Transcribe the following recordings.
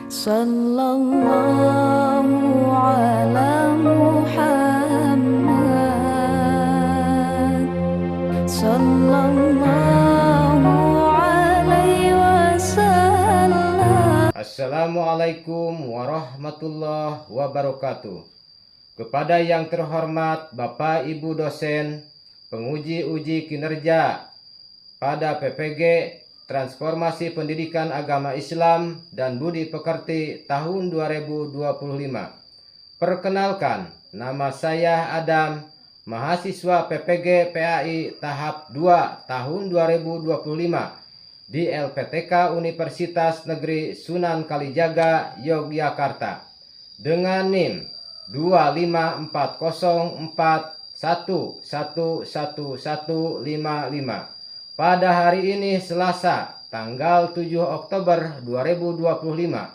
Sallallahu ala Muhammad, sallallahu alaihi wasallam. Assalamualaikum warahmatullahi wabarakatuh. Kepada yang terhormat Bapak Ibu dosen, penguji-uji kinerja pada PPG Transformasi Pendidikan Agama Islam dan Budi Pekerti tahun 2025. Perkenalkan, nama saya Adam, mahasiswa PPG PAI tahap 2 tahun 2025 di LPTK Universitas Negeri Sunan Kalijaga, Yogyakarta dengan NIM 25404111155. Pada hari ini Selasa, tanggal 7 Oktober 2025,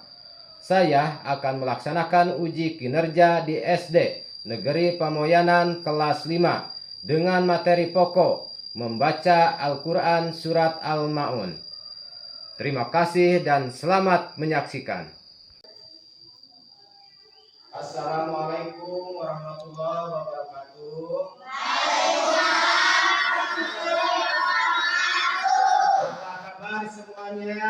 saya akan melaksanakan uji kinerja di SD Negeri Pamoyanan kelas 5 dengan materi pokok membaca Al-Quran Surat Al-Ma'un. Terima kasih dan selamat menyaksikan. Assalamualaikum warahmatullahi wabarakatuh. Apa kabar semuanya?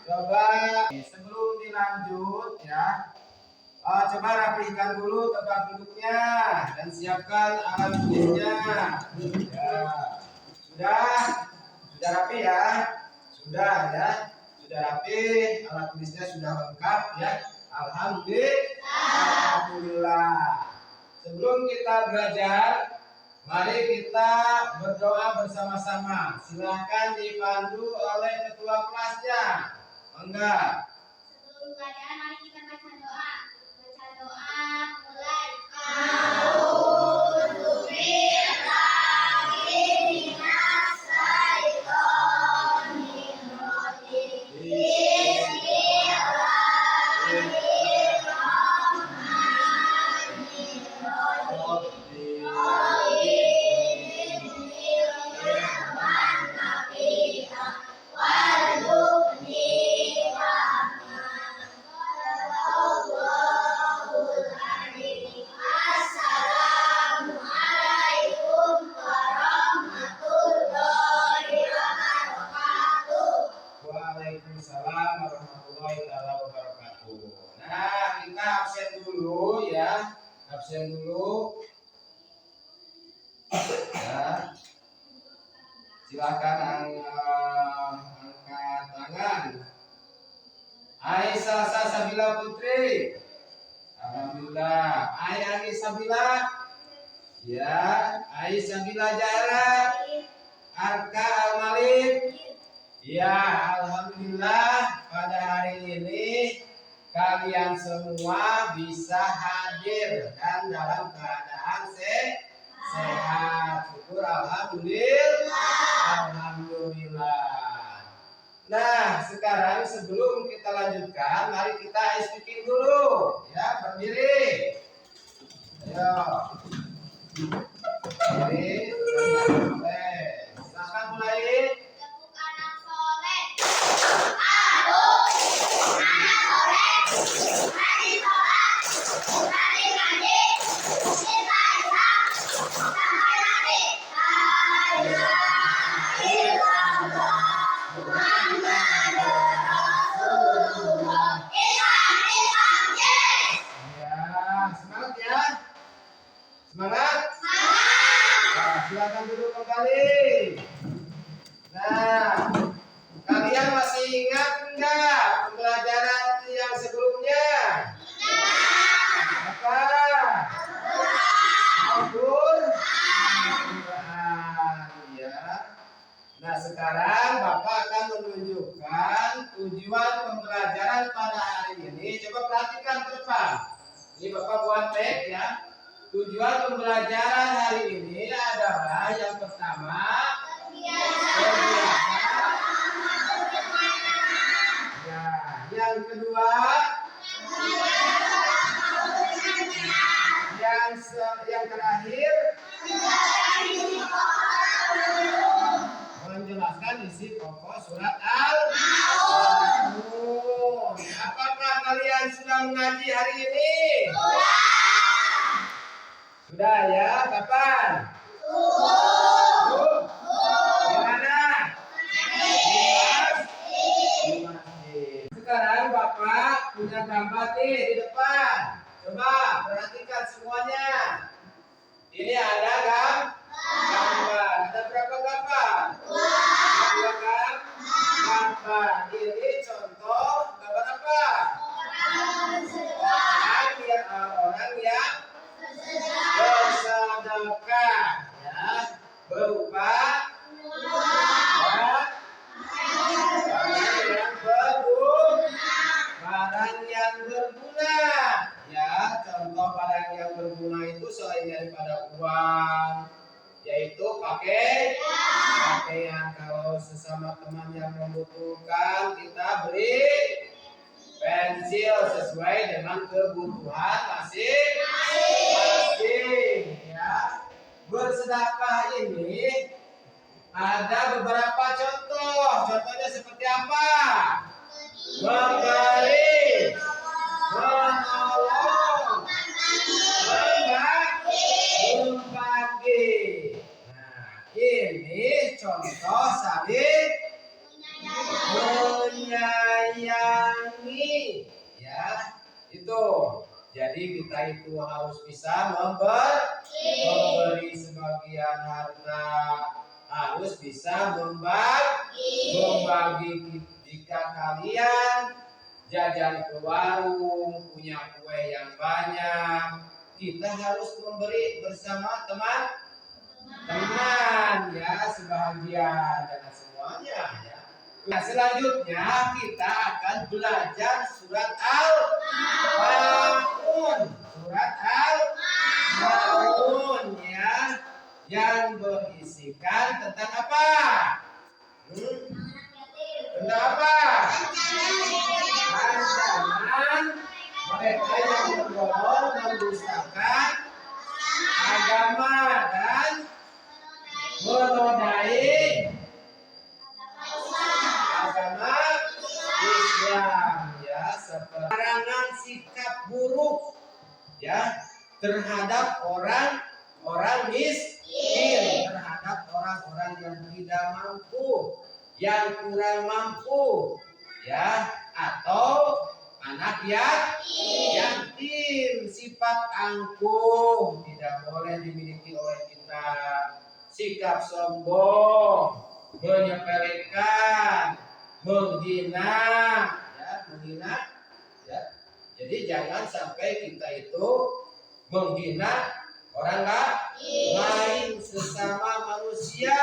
Coba sebelum dilanjut ya, coba rapihkan dulu tempat duduknya dan siapkan alat tulisnya. Ya, sudah rapi ya, sudah rapi, alat tulisnya sudah lengkap ya. Alhamdulillah. Sebelum kita belajar, mari kita berdoa bersama-sama. Silahkan dipandu oleh ketua kelasnya. Enggak. Sebelum belajar, mari kita baca doa. Baca doa mulai. Waalaikumsalam warahmatullahi wabarakatuh. Nah, kita absen dulu ya. Absen dulu. Ya. Silakan angkat tangan. Aisyah Sabila Putri. Alhamdulillah. Ani Sabila. Ya, Aisyah Sabila Jara. Arka Al-Malik. Ya, alhamdulillah pada hari ini kalian semua bisa hadir dan dalam keadaan sehat. Syukur alhamdulillah. Nah, sekarang sebelum kita lanjutkan, mari kita istiqin dulu. Ya, berdiri. Ayo. Berdiri. Silakan mulai. Semangat? Nah, silakan duduk kembali. Nah, kalian masih ingat enggak pembelajaran yang sebelumnya? Apa? Al-Quran ya. Nah, sekarang Bapak akan menunjukkan tujuan pembelajaran pada hari ini. Coba perhatikan ke depan. Ini Bapak buat tag ya. Tujuan pembelajaran hari ini adalah yang pertama ya, yang kedua yang terakhir mengaji hari ini? Sudah ya, kapan? Gimana? Di masjid. Sekarang Bapak punya gambar nih di depan. Coba perhatikan semuanya. Ini ada gambar. Ada berapa gambar? Dua gambar. Ini contoh gambar apa? Orang yang bersedekah, ya, berupa barang yang berguna, ya. Contoh barang yang berguna itu selain daripada uang, yaitu pakaian. Kalau sesama teman yang membutuhkan, kita beri pensil sesuai dengan kebutuhan masing-masing, ya. Bersedekah ini ada beberapa contoh. Contohnya seperti apa? Memberi, menolong, berbagi. Nah, ini contoh saling menyayangi, ya. Itu. Jadi kita itu harus bisa memberi sebagian harta, harus bisa membagi. Jika kalian jajan ke warung, punya kue yang banyak, kita harus memberi bersama teman-teman, ya, sebahagian, jangan semuanya, ya. Nah, selanjutnya kita akan belajar surat Al-Maun. Surat Al-Maun, ya, yang berisikan tentang apa? Tentang apa? Ancaman mereka yang berbohong, mendustakan agama dan menodai agama Islam, ya. Larangan sikap buruk, ya, terhadap orang miskin, terhadap orang-orang yang tidak mampu, yang kurang mampu, ya, atau anak yatim. Sifat angkuh tidak boleh dimiliki oleh kita. Sikap sombong, menyepelekan, menghina, ya. Jadi jangan sampai kita itu menghina orang lain, sesama manusia,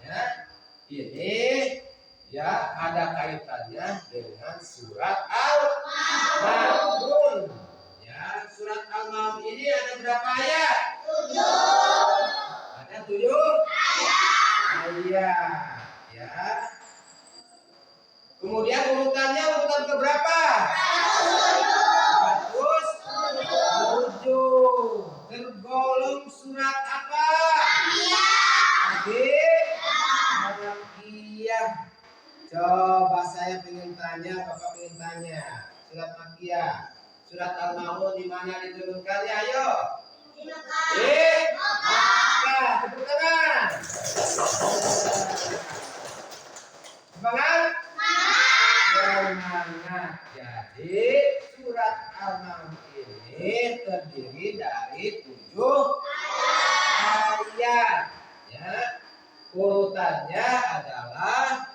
ya. Ini, ya, ada kaitannya dengan surat Al-Maun, ya. Surat Al-Maun ini ada berapa ayat? 7. Ada 7 ayat, ya. Kemudian urutannya urutan keberapa? 107. Tergolong surat apa? Makiyah. Coba saya ingin tanya, Bapak ingin tanya. Surat Makiyah. Surat Al-Maun di mana diturunkannya? Ayo. Di Makkah. Tepuk tangan. Semangat. Semangat. Jadi surat Al-Maun ini terdiri dari 7 ayat, ya. Urutannya adalah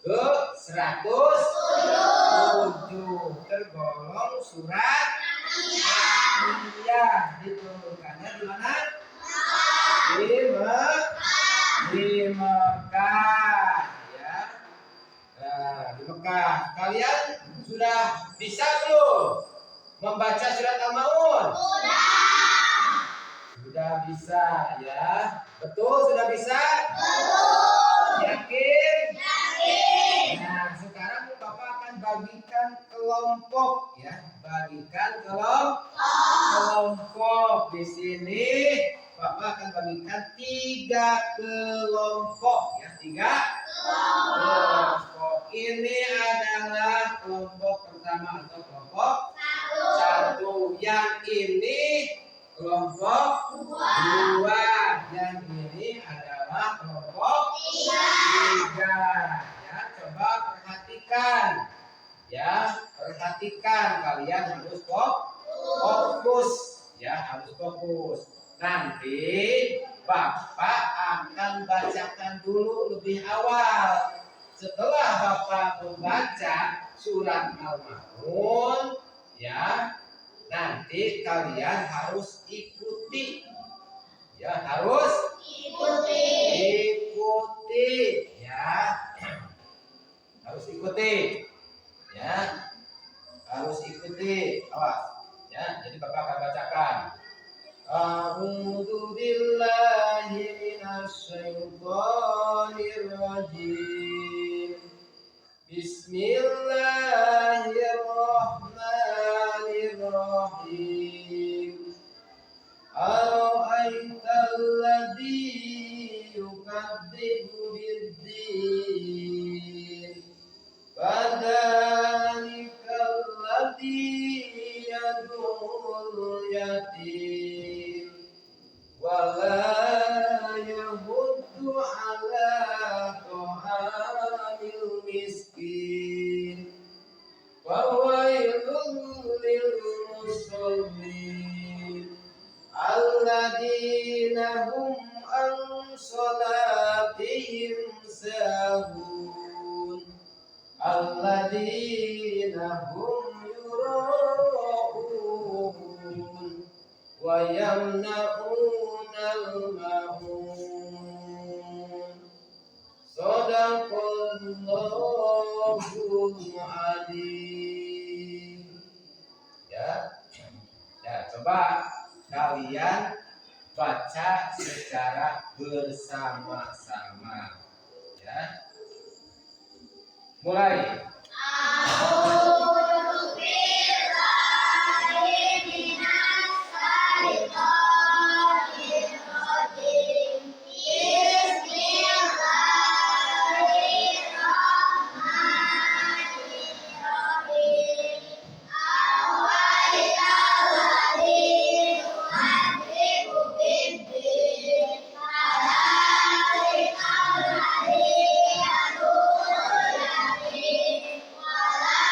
ke 107. Tergolong surat Makiyah. Diturunkannya di mana? Di Mekah, ya. Nah, di Mekah. Kalian sudah bisa belum membaca surat Al-Maun? Sudah bisa, ya. Betul, sudah bisa? Yakin? Nah, sekarang Bapak akan bagikan kelompok, ya. Bagikan kelompok. Di sini Bapak akan bagikan 3 kelompok, ya. 3 kelompok. Ini adalah kelompok pertama atau kelompok 1. adalah kelompok tiga. Ya, coba perhatikan. Ya, perhatikan, kalian harus fokus. Ya, harus fokus. Nanti Bapak akan bacakan dulu lebih awal. Setelah Bapak membaca surat Al-Ma'un, ya, nanti kalian harus ikuti. Ya, harus ikuti. Ya. Harus ikuti. Ya. Harus ikuti. Awas. Ya, jadi Bapak akan bacakan. A'udzu billahi minasyaitonir rajim. Bismillahirrahmanirrahim. Ara'aital ladzi yukadzibu biddin. Fadzalikal ladzi yad'ul yatim wa la yahuddu 'ala ta'amil miskin. Fawailun lil musallin alladzina hum an salatihim sahun alladzina hum yura'un wa yamna'unal ma'un. Shadaqallahul adzim. Ya. Ya, coba kalian baca secara bersama-sama. Ya. Mulai. A'udzu billahi minas syaitonir rajim. Bismillahirrahmanirrahim. Ara'aital ladzi yukadzibu biddin. Fadzalikal ladzi yad'ul yatim wa la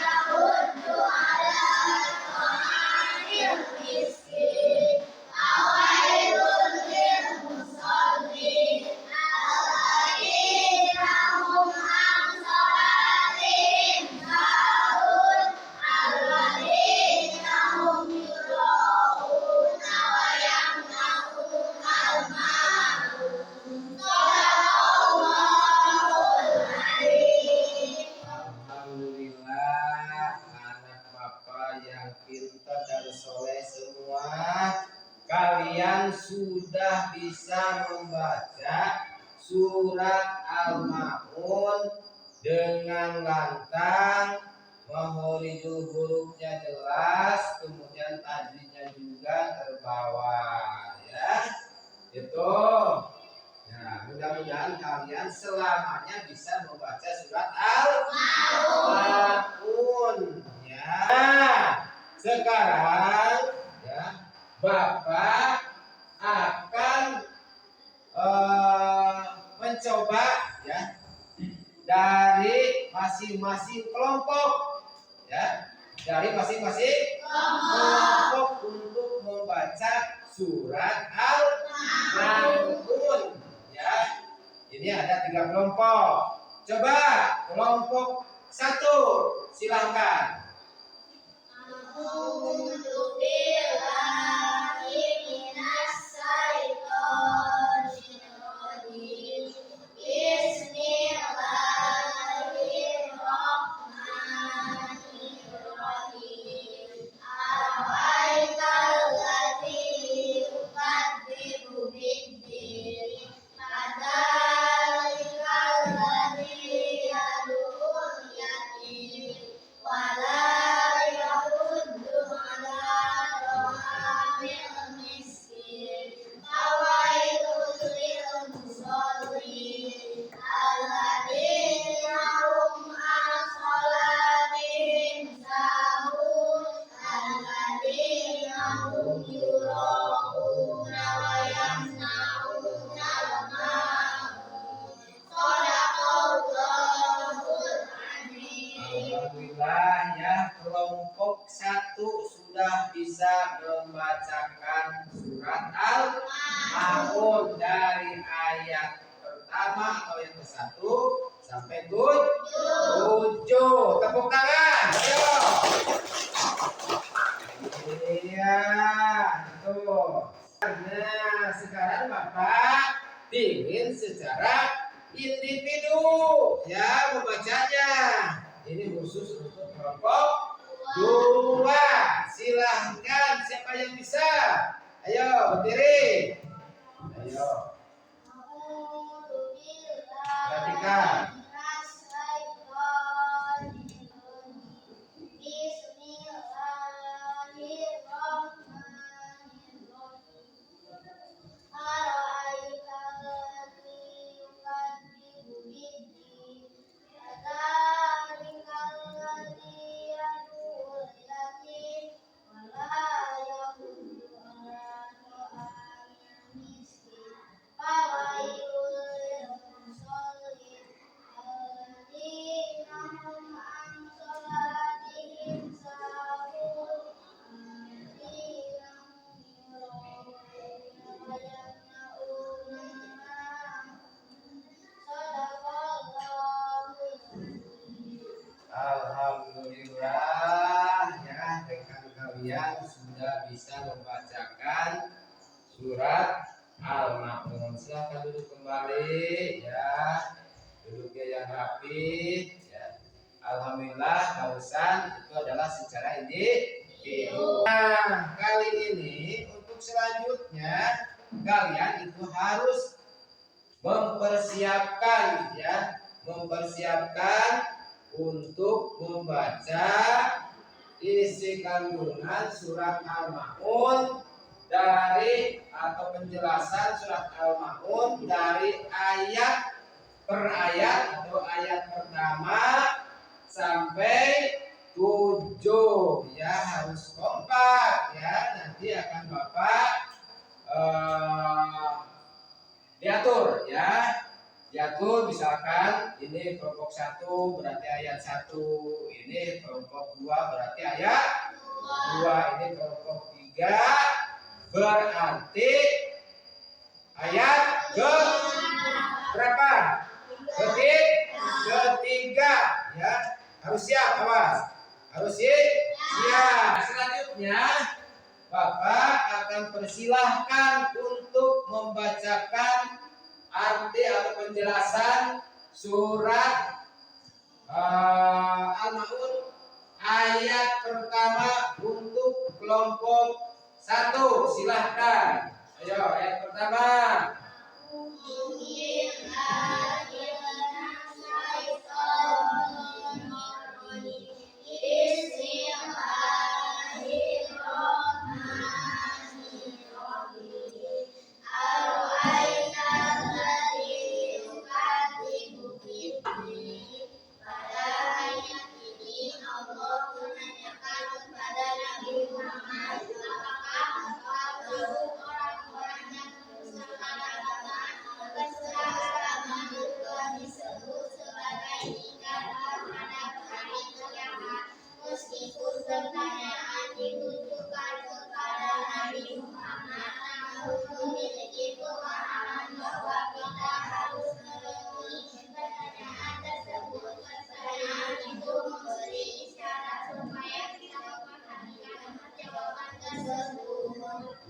yahuddu 'ala ta'amil miskin. Fawailun lil musallin alladzina hum an salatihim sahun alladzina hum yura'una wa yamna'unal ma'un. Shadaqallahul adzim. Alhamdulillah, anak Bapak yang pintar dan soleh semua, kalian sudah bisa membaca surat Al-Ma'un dengan lantang, mahorijul hurufnya jelas, kemudian tajwidnya juga terbawa. Ya, itu. Nah, mudah-mudahan kalian selamanya bisa membaca surat Al-Ma'un. Ya. Sekarang ya, Bapak akan mencoba ya dari masing-masing kelompok ya. Dari masing-masing kelompok untuk membaca surat Al-Ma'un. Ya, ini ada 3 kelompok. Coba kelompok 1, silahkan. A'udzu billahi minas syaitonir rajim. Bismillahirrahmanirrahim. Ara'aital ladzi yukadzibu biddin. Fadzalikal ladzi yad'ul yatim wa la yahuddu 'ala pertama atau ayat ke-1 sampai 7. Tepuk tangan. Ayo. Iya, tuh. Nah, sekarang Bapak ingin secara individu ya membacanya. Ini khusus untuk kelompok 2. Silahkan siapa yang bisa? Ayo berdiri. Ayo. Perhatikan. Alhamdulillah ya, rekan kalian sudah bisa membacakan surat Al-Ma'un. Silahkan duduk kembali ya, duduknya yang rapi ya. Alhamdulillah barusan itu adalah secara individu. Nah, kali ini untuk selanjutnya kalian itu harus mempersiapkan ya, mempersiapkan untuk membaca isi kandungan surat Al-Ma'un dari atau penjelasan surat Al-Ma'un dari ayat per ayat atau ayat pertama sampai 7 ya, harus kompak ya. Nanti akan Bapak diatur ya. Diatur misalkan ini kelompok 1 berarti ayat 1, ini kelompok 2 berarti ayat 2, ini kelompok 3 berarti ayat ke berapa? Ketiga ya. Harus siap, awas. Harus siap. Selanjutnya Bapak akan persilahkan untuk membacakan arti atau penjelasan surat Al-Ma'un ayat pertama untuk kelompok 1. Silahkan. Ayo ayat pertama.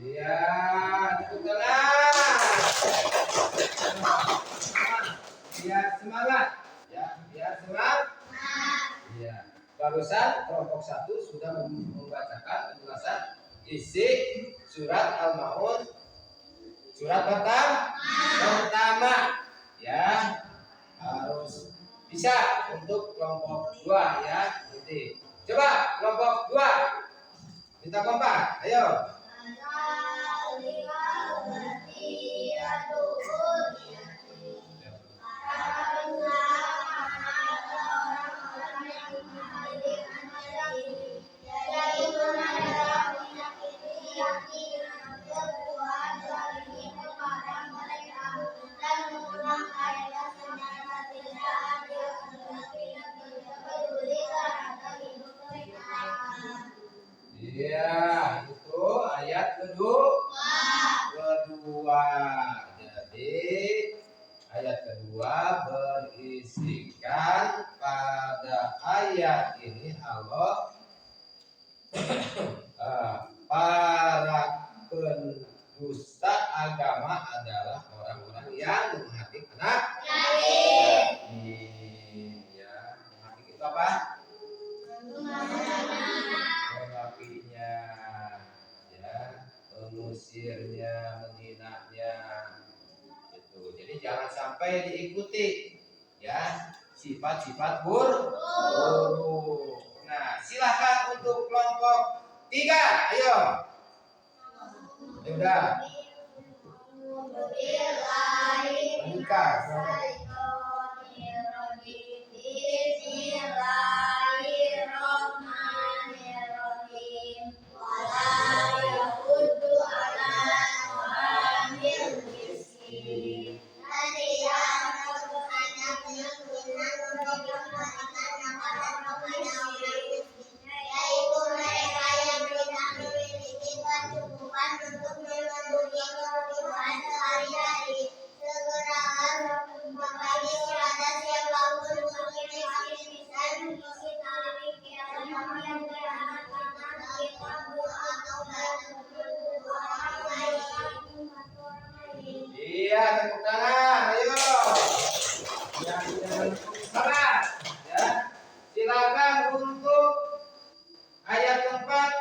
Ya, tepuk tangan. Biar semangat, ya, biar semangat. Ya, barusan kelompok 1 sudah membacakan penjelasan isi surat Al-Ma'un surat pertama, ya, harus bisa untuk kelompok 2 ya. Jadi, coba kelompok 2 kita kompak, ayo. Iya, itu ayat kedua. Jadi ayat kedua sampai diikuti ya sifat-sifat guru. Nah, silahkan untuk kelompok 3, ayo. Ya udah. Buka. Iya, tepuk tangan, ayo. Yang semangat, ya. Silakan untuk ayat keempat.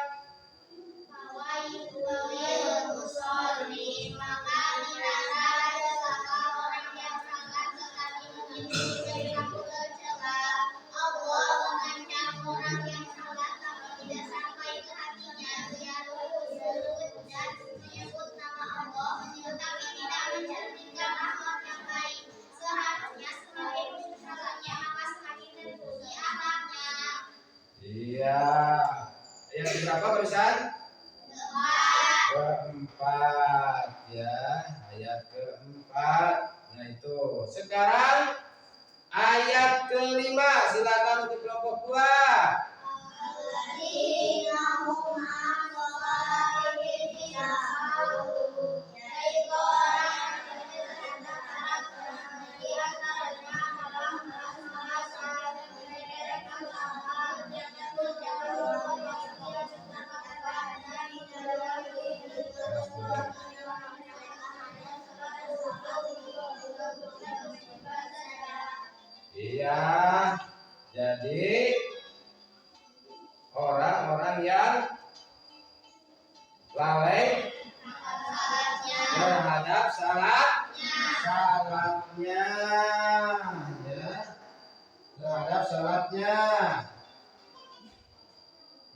Iya. Ayat berapa barusan? Keempat, ya. Ayat keempat. Nah itu. Sekarang ayat kelima. Silakan untuk kelompok 2. Iya. Jadi orang-orang yang lalai terhadap salatnya, ya, terhadap salatnya.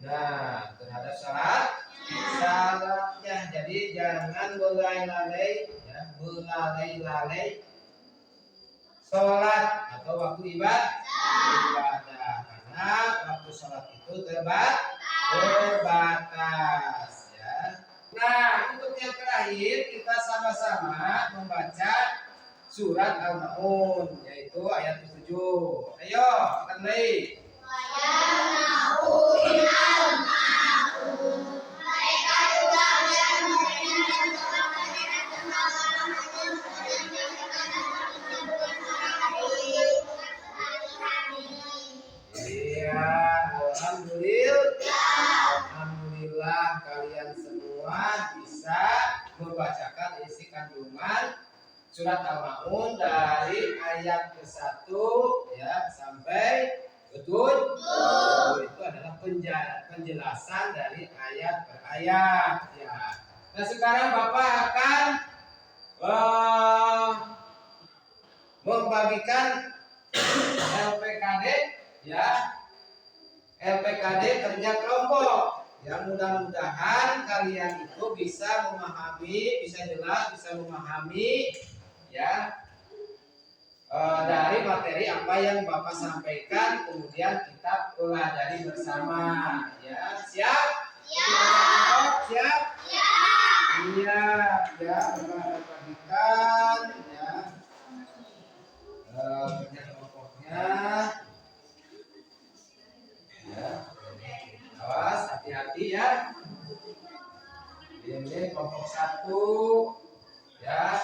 Nah, terhadap salatnya. Jadi jangan melalai-lalai, ya, melalai-lalai sholat atau waktu ibadah, karena waktu sholat itu terbatas, ya. Nah, untuk yang terakhir kita sama-sama membaca surat Al-Maun, yaitu ayat 7. Ayo kita mulai. Alhamdulillah kalian semua bisa membacakan isi kandungan surat Al-Maun dari ayat ke-1 ya sampai ke-7. Itu adalah penjelasan dari ayat per ayat ya. Nah, sekarang Bapak akan membagikan LPKD ya. LPKD kerja kelompok. Yang mudah-mudahan kalian itu bisa memahami, bisa jelas, bisa memahami ya dari materi apa yang Bapak sampaikan, kemudian kita pelajari bersama ya. Siap? Siap. Siap? Iya, ya, Bapak bagikan ya kerja kelompoknya. Ya. Awas, hati-hati ya. Ini kelompok 1 ya.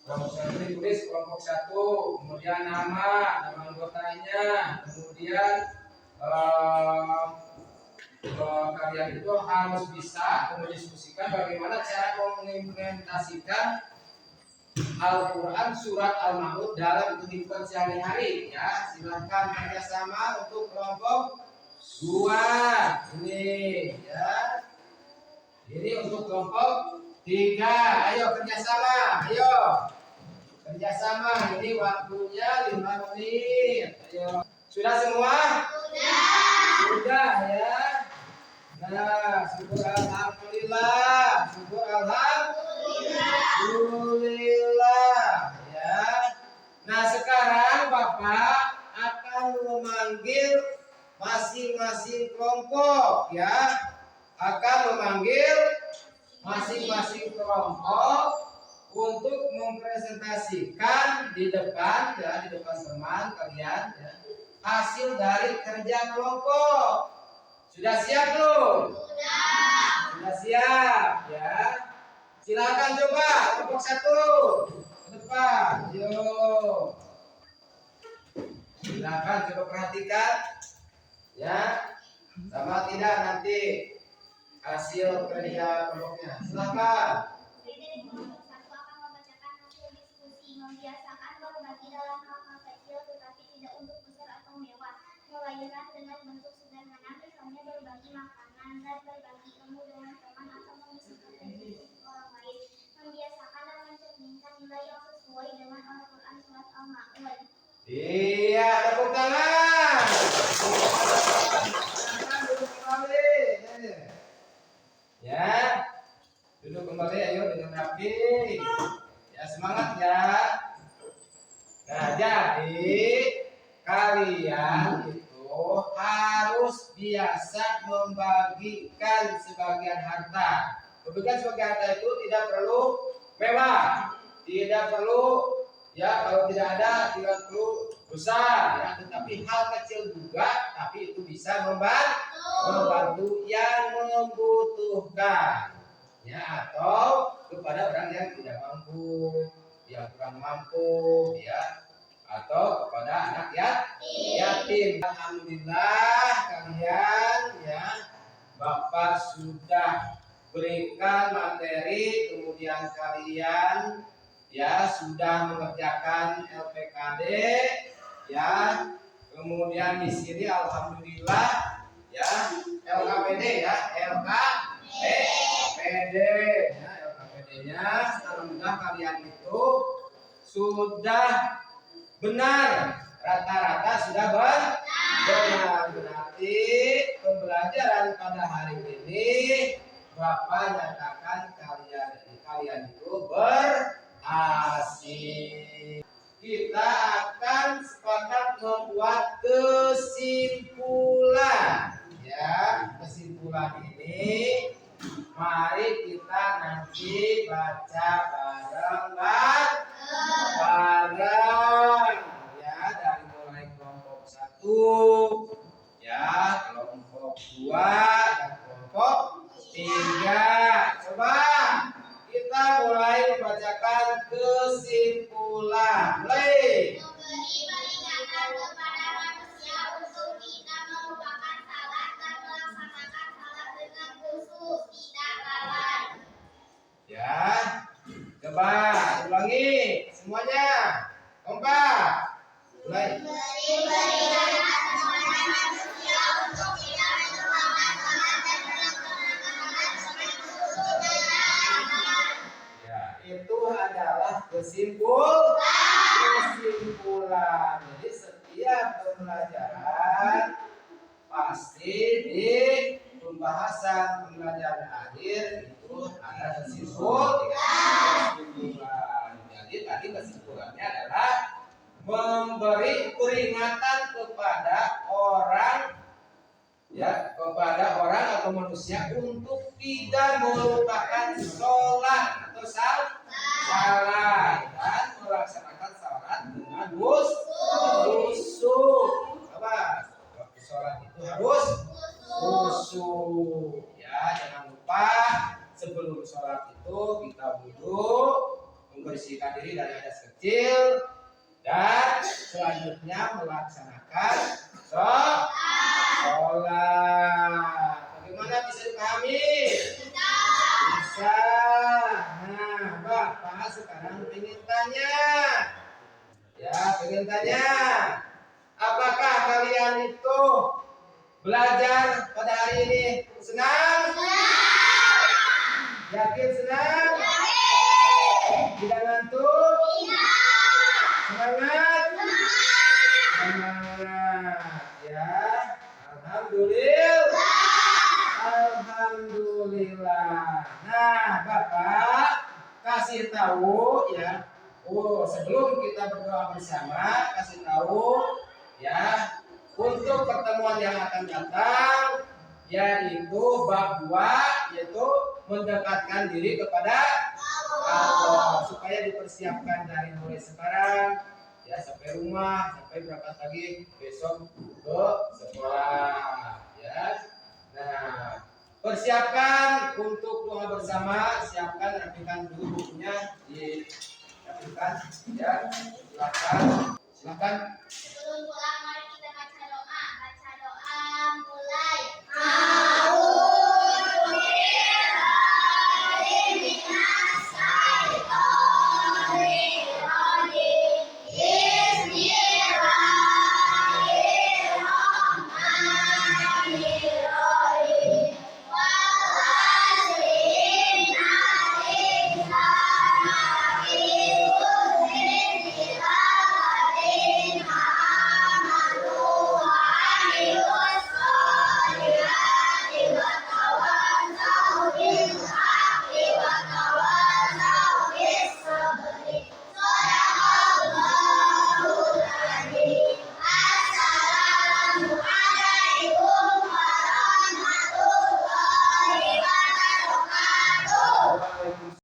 Kelompok 1 ditulis kelompok 1, kemudian nama anggotanya, kemudian kalian itu harus bisa mendiskusikan bagaimana cara mengimplementasikan Al-Quran surat Al-Maun dalam kehidupan sehari-hari ya. Silakan kerjasama untuk kelompok 2 ini ya. Ini untuk kelompok 3. Ayo kerjasama, ayo. kerjasama. Ini waktunya 5 menit. Ayo. Sudah semua? Sudah ya. Nah, syukur alhamdulillah. Syukur alhamdulillah. Ya. Nah, sekarang Bapak akan memanggil masing-masing kelompok ya. Akan memanggil masing-masing kelompok untuk mempresentasikan di depan ya, di depan teman kalian ya, hasil dari kerja kelompok. Sudah siap belum? Sudah siap ya. Silakan coba kelompok 1 ke depan. Yuk. Silakan coba perhatikan ya. Sama tidak nanti hasil kerja kelompoknya. Silakan. Dari kelompok 1 akan membacakan hasil diskusi, membiasakan berbagi dalam hal-hal kecil tetapi tidak untuk besar atau mewah, melainkan dengan bentuk sederhana, misalnya berbagi makanan dan berbagi ilmu dengan teman atau mengisikan rezeki orang lain. Membiasakan dan mencerminkan nilai yang sesuai dengan Al-Quran surat Al-Ma'un. Iya, tepuk tangan. Duduk kembali. Ya, duduk kembali. Ayo dengan rapi. Ya, semangat ya. Nah, jadi kalian itu harus biasa membagikan sebagian harta. Membagikan sebagian harta itu tidak perlu mewah, tidak perlu ya, kalau tidak ada tidak perlu besar ya, tetapi hal kecil juga, tapi itu bisa membantu yang membutuhkan ya, atau kepada orang yang tidak mampu, yang kurang mampu ya, atau kepada anak yatim. Alhamdulillah kalian ya, Bapak sudah berikan materi, kemudian kalian ya sudah mengerjakan LPKD ya, kemudian di sini alhamdulillah ya LKPD ya, LKPD ya, LKPD-nya alhamdulillah kalian itu sudah benar, rata-rata sudah benar. Berarti pembelajaran pada hari ini Bapak nyatakan kalian itu berhasil. Kita akan sepakat membuat kesimpulan ya. Kesimpulan ini mari kita nanti baca bareng ya, dari mulai kelompok 1 ya, kelompok 2 dan kelompok 3. Coba kita mulai membacakan kesimpulan. Mulai. Memberi peringatan kepada manusia untuk tidak melupakan salat dan melaksanakan salat dengan khusyuk, tidak lalai. Ya. Coba ulangi semuanya. Kompak. Mulai. Memberi peringatan kepada manusia untuk tidak melupakan salat dan melaksanakan salat dengan khusyuk, tidak lalai. Ya, itu adalah kesimpulan. Jadi setiap pembelajaran pasti di pembahasan pembelajaran akhir itu ada kesimpulan. Jadi tadi kesimpulannya adalah memberi peringatan kepada orang ya, kepada orang atau manusia untuk tidak melupakan sholat atau salat dan melaksanakan salat dengan khusyuk. Apa? Waktu sholat itu harus khusyuk. Ya, jangan lupa sebelum sholat itu kita wudhu, membersihkan diri dari hadas kecil, dan selanjutnya melaksanakan sholat. Bagaimana, bisa dipahami? Bisa. Nah, Bapak sekarang ingin tanya. Ya, ingin tanya. Apakah kalian itu belajar pada hari ini senang? Yakin senang? Tidak ngantuk? Semangat. Semangat ya. Alhamdulillah. Alhamdulillah. Nah, Bapak kasih tahu ya. Oh, sebelum kita berdoa bersama, kasih tahu ya untuk pertemuan yang akan datang, yaitu bab 2, yaitu mendekatkan diri kepada Allah, supaya dipersiapkan dari mulai sekarang ya sampai rumah, sampai berangkat lagi besok ke sekolah ya. Nah, persiapkan untuk doa bersama, siapkan, rapikan dulu bukunya, dirapikan ya, silakan.